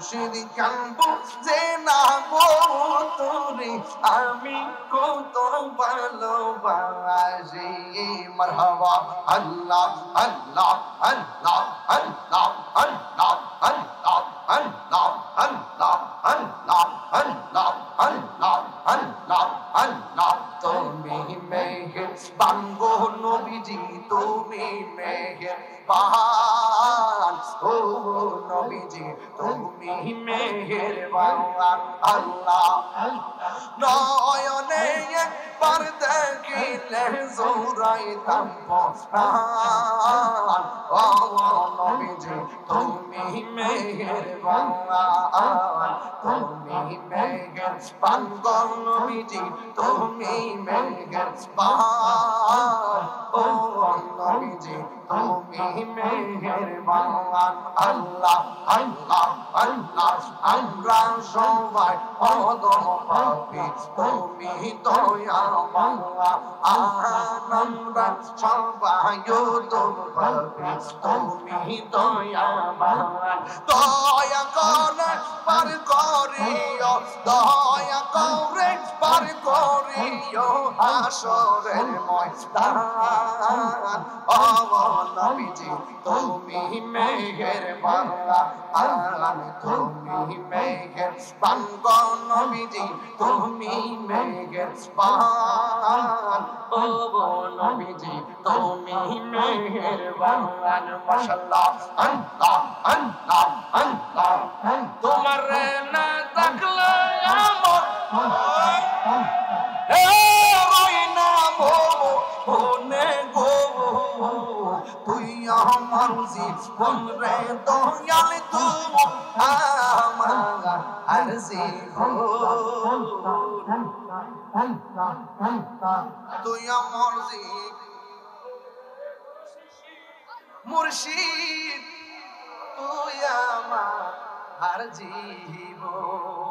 মুর্শিদ কানবো যে না গো তোরে আমি কত ভালোবাসি মারহাবা আল্লাহ আল্লাহ আল্লাহ আল্লাহ আল্লাহ আল্লাহ আল্লাহ আল্লাহ আল্লাহ আল্লাহ আল্লাহ আল্লাহ আল্লাহ তুমি মেহের বাঙ্গো নবীজি তুমি মেহের বান ও নবীজি তুমি মেহের বান আল্লাহ নয়নে একবার দেখিলে জোড়াইতাম পরাণ ও নবীজি তুমি মেহেরবান তুমি মেহেরবান গো নবীজি তুমি মেহেরবান ও নবীজি তুমি মেহেরবান আল্লাহ আল্লাহ আল্লাহ আমরা সবাই অদম পাপী তুমি দয়াবান আমরা সবাই অদম পাপী তুমি দয়াবান দয়া করে পার করিও দয়া করে পার করিও হাসরের ময়দান ও নবীজি তুমি মেহেরবান তুমি মেহেরবান গো নবীজি তুমি মেহেরবান ও নবীজি তুমি মেহেরবান মাশাআল্লাহ আল্লাহ আল্লাহ আল্লাহ তোমার না থাকলে আমার এ রই না মনে গো তুই আমার জীবন রে দয়াল তুমি আমার আর জীবন তুই আমার মুর্শিদ তুই আমার আর জীবন